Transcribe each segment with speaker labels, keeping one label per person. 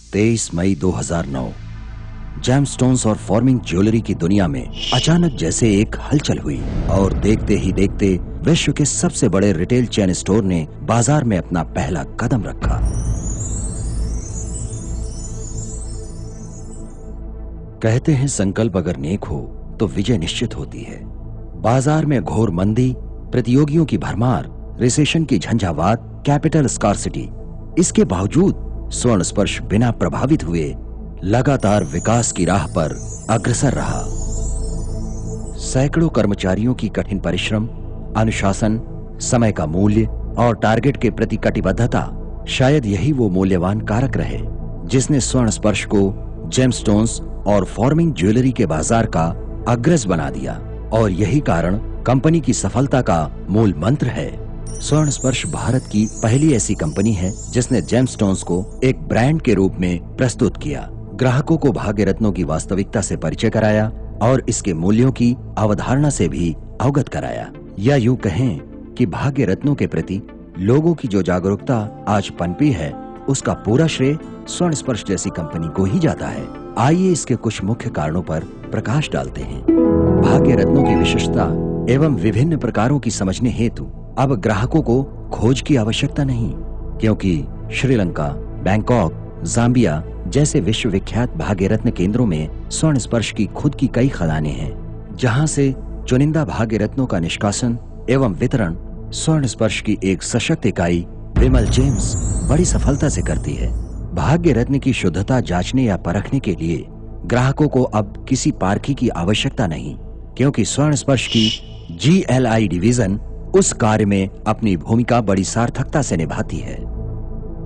Speaker 1: 23 मई 2009 gemstones और forming jewellery की दुनिया में अचानक जैसे एक हलचल हुई और देखते ही देखते विश्व के सबसे बड़े रिटेल चेन स्टोर ने बाजार में अपना पहला कदम रखा। कहते हैं संकल्प अगर नेक हो तो विजय निश्चित होती है। बाजार में घोर मंदी, प्रतियोगियों की भरमार, रिसेशन की झंझावात, कैपिटल स्कार्सिटी, इसके बावजूद स्वर्ण स्पर्श बिना प्रभावित हुए लगातार विकास की राह पर अग्रसर रहा। सैकड़ों कर्मचारियों की कठिन परिश्रम, अनुशासन, समय का मूल्य और टारगेट के प्रति कटिबद्धता, शायद यही वो मूल्यवान कारक रहे जिसने स्वर्ण स्पर्श को जेमस्टोन्स और फॉर्मिंग ज्वेलरी के बाजार का अग्रज बना दिया। और यही कारण कंपनी की सफलता का मूल मंत्र है। स्वर्ण स्पर्श भारत की पहली ऐसी कंपनी है जिसने जेमस्टोन्स को एक ब्रांड के रूप में प्रस्तुत किया, ग्राहकों को भाग्य रत्नों की वास्तविकता से परिचय कराया और इसके मूल्यों की अवधारणा से भी अवगत कराया। या यूं कहें कि भाग्य रत्नों के प्रति लोगों की जो जागरूकता आज पनपी है, उसका पूरा श्रेय स्वर्ण स्पर्श जैसी कंपनी को ही जाता है। आइए इसके कुछ मुख्य कारणों पर प्रकाश डालते हैं। भाग्य रत्नों की विशिष्टता एवं विभिन्न प्रकारों की समझने हेतु अब ग्राहकों को खोज की आवश्यकता नहीं, क्योंकि श्रीलंका, बैंकॉक, जाम्बिया जैसे विश्वविख्यात भाग्य रत्न केंद्रों में स्वर्ण स्पर्श की खुद की कई खदानें हैं, जहां से चुनिंदा भाग्य रत्नों का निष्कासन एवं वितरण स्वर्ण स्पर्श की एक सशक्त इकाई विमल जेम्स बड़ी सफलता से करती है। भाग्य रत्न की शुद्धता जांचने या परखने के लिए ग्राहकों को अब किसी पारखी की आवश्यकता नहीं, क्योंकि स्वर्ण स्पर्श की GLI डिवीजन उस कार्य में अपनी भूमिका बड़ी सार्थकता से निभाती है।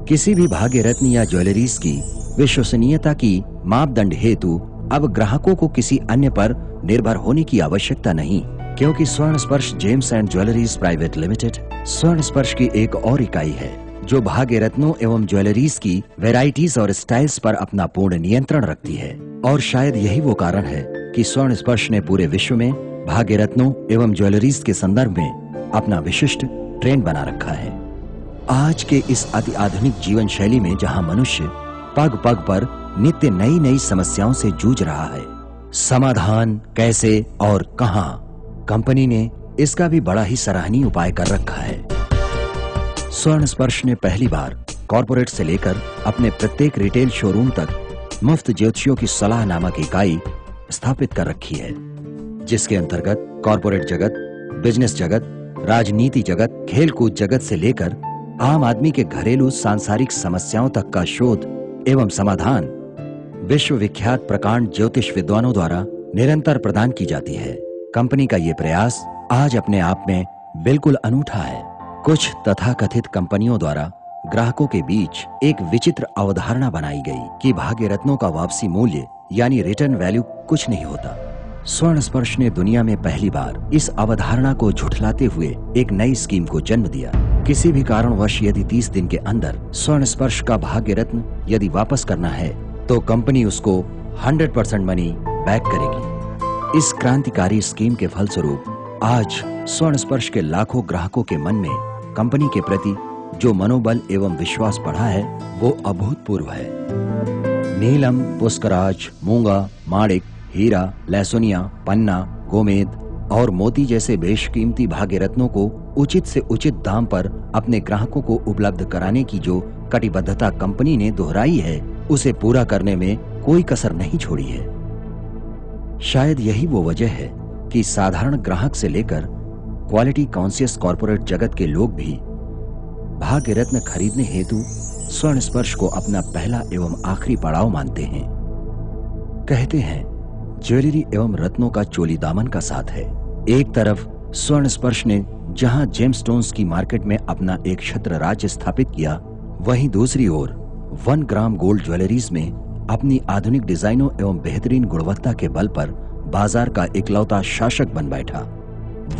Speaker 1: किसी भी भाग्य रत्न या ज्वेलरीज की विश्वसनीयता की मापदंड हेतु अब ग्राहकों को किसी अन्य पर निर्भर होने की आवश्यकता नहीं, क्योंकि स्वर्ण स्पर्श James and jewelleries private limited स्वर्ण स्पर्श की एक और इकाई है जो भाग्य रत्नों एवं ज्वेलरीज की वैरायटीज और स्टाइल्स पर अपना पूर्ण नियंत्रण रखती है। और शायद यही वो कारण है कि स्वर्ण स्पर्श ने पूरे विश्व में भाग्य रत्नों एवं ज्वेलरीज के संदर्भ में अपना विशिष्ट ट्रेंड बना रखा है। आज के इस अति आधुनिक जीवन शैली में जहां मनुष्य पग पग पर नित्य नई नई समस्याओं से जूझ रहा है, समाधान कैसे और कहां, कंपनी ने इसका भी बड़ा ही सराहनीय उपाय कर रखा है। स्वर्ण स्पर्श ने पहली बार कॉर्पोरेट से लेकर अपने प्रत्येक रिटेल शोरूम तक मुफ्त ज्योतिषियों की सलाह नामक इकाई स्थापित कर रखी है, जिसके अंतर्गत कॉर्पोरेट जगत, बिजनेस जगत, राजनीति जगत, खेलकूद जगत से लेकर आम आदमी के घरेलू सांसारिक समस्याओं तक का शोध एवं समाधान विश्वविख्यात प्रकांड ज्योतिष विद्वानों द्वारा निरंतर प्रदान की जाती है। कंपनी का ये प्रयास आज अपने आप में बिल्कुल अनूठा है। कुछ तथाकथित कंपनियों द्वारा ग्राहकों के बीच एक विचित्र अवधारणा बनाई गई कि भाग्य रत्नों का वापसी मूल्य यानी रिटर्न वैल्यू कुछ नहीं होता। स्वर्ण स्पर्श ने दुनिया में पहली बार इस अवधारणा को झुठलाते हुए एक नई स्कीम को जन्म दिया। किसी भी कारणवश यदि 30 दिन के अंदर स्वर्ण स्पर्श का भाग्य रत्न यदि वापस करना है तो कंपनी उसको 100% मनी बैक करेगी। इस क्रांतिकारी स्कीम के फलस्वरूप आज स्वर्ण स्पर्श के लाखों ग्राहकों के मन में कंपनी के प्रति जो मनोबल एवं विश्वास बढ़ा है वो अभूतपूर्व है। नीलम, पुष्कराज, मूंगा, माणिक, हीरा, लहसुनिया, पन्ना, गोमेद और मोती जैसे बेशकीमती भाग्य रत्नों को उचित से उचित दाम पर अपने ग्राहकों को उपलब्ध कराने की जो कटिबद्धता कंपनी ने दोहराई है, उसे पूरा करने में कोई कसर नहीं छोड़ी है। शायद यही वो वजह है कि साधारण ग्राहक से लेकर क्वालिटी कॉन्शियस कॉर्पोरेट जगत के लोग भी भाग्य रत्न खरीदने हेतु स्वर्ण स्पर्श को अपना पहला एवं आखिरी पड़ाव मानते हैं। कहते हैं ज्वेलरी एवं रत्नों का चोली दामन का साथ है। एक तरफ स्वर्ण स्पर्श ने जहां जेमस्टोन्स की मार्केट में अपना एक छत्र राज्य स्थापित किया, वहीं दूसरी ओर 1 ग्राम गोल्ड ज्वेलरीज में अपनी आधुनिक डिजाइनों एवं बेहतरीन गुणवत्ता के बल पर बाजार का इकलौता शासक बन बैठा।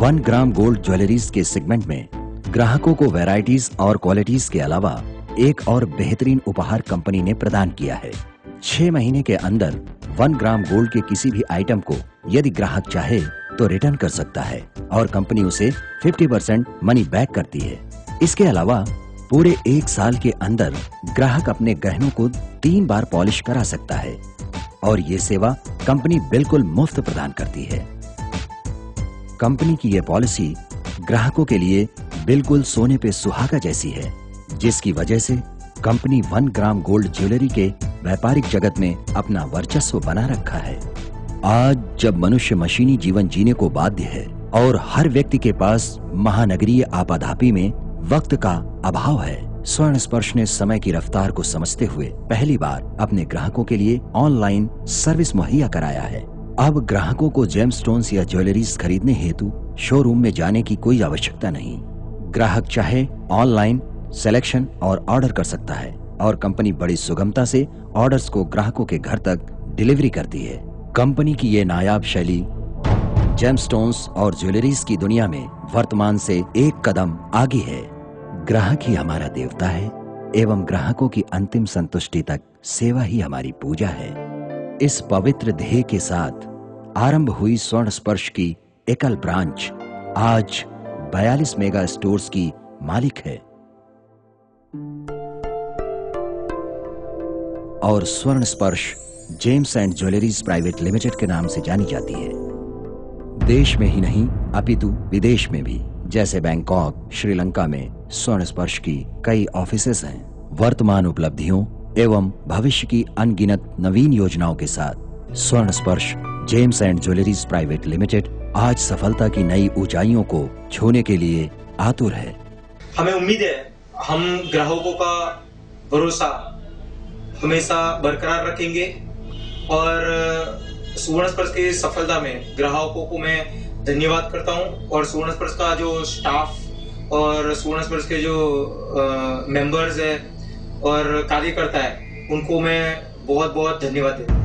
Speaker 1: 1 ग्राम गोल्ड ज्वेलरीज के सेगमेंट में ग्राहकों को वैरायटीज और क्वालिटीज के अलावा एक और बेहतरीन उपहार कंपनी ने प्रदान किया है। 6 महीने के अंदर 1 ग्राम गोल्ड के किसी भी आइटम को यदि ग्राहक चाहे तो रिटर्न कर सकता है और कंपनी उसे 50% मनी बैक करती है। इसके अलावा पूरे 1 साल के अंदर ग्राहक अपने गहनों को 3 बार पॉलिश करा सकता है और ये सेवा कंपनी बिल्कुल मुफ्त प्रदान करती है। कंपनी की यह पॉलिसी ग्राहकों के लिए बिल्कुल सोने पे सुहागा जैसी है, जिसकी वजह से कंपनी 1 ग्राम गोल्ड ज्वेलरी के व्यापारिक जगत में अपना वर्चस्व बना रखा है। आज जब मनुष्य मशीनी जीवन जीने को बाध्य है और हर व्यक्ति के पास महानगरीय आपाधापी में वक्त का अभाव है, स्वर्ण स्पर्श ने समय की रफ्तार को समझते हुए पहली बार अपने ग्राहकों के लिए ऑनलाइन सर्विस मुहैया कराया है। अब ग्राहकों को जेमस्टोन्स या ज्वेलरीज खरीदने हेतु शोरूम में जाने की कोई आवश्यकता नहीं। ग्राहक चाहे ऑनलाइन सिलेक्शन और ऑर्डर कर सकता है और कंपनी बड़ी सुगमता से ऑर्डर्स को ग्राहकों के घर तक डिलीवरी करती है। कंपनी की ये नायाब शैली जेमस्टोन्स और ज्वेलरीज की दुनिया में वर्तमान से एक कदम आगे है। ग्राहक ही हमारा देवता है एवं ग्राहकों की अंतिम संतुष्टि तक सेवा ही हमारी पूजा है। इस पवित्र ध्येय के साथ आरंभ हुई स्वर्ण स्पर्श की एकल ब्रांच आज 42 मेगा स्टोर्स की मालिक है और स्वर्ण स्पर्श James and jewelleries private limited के नाम से जानी जाती है। देश में ही नहीं अपितु विदेश में भी, जैसे बैंकॉक, श्रीलंका में स्वर्ण स्पर्श की कई ऑफिसेस हैं। वर्तमान उपलब्धियों एवं भविष्य की अनगिनत नवीन योजनाओं के साथ स्वर्ण स्पर्श James and jewelleries private limited आज सफलता की नई ऊंचाइयों को छूने के लिए आतुर है।
Speaker 2: हमें उम्मीद है हम ग्राहकों का भरोसा हमेशा बरकरार रखेंगे और सुवर्ण स्पर्श की सफलता में ग्राहकों को मैं धन्यवाद करता हूं और सुवर्ण स्पर्श का जो स्टाफ और सुवर्ण स्पर्श के जो मेंबर्स है और कार्यकर्ता है उनको मैं बहुत बहुत धन्यवाद देता हूं।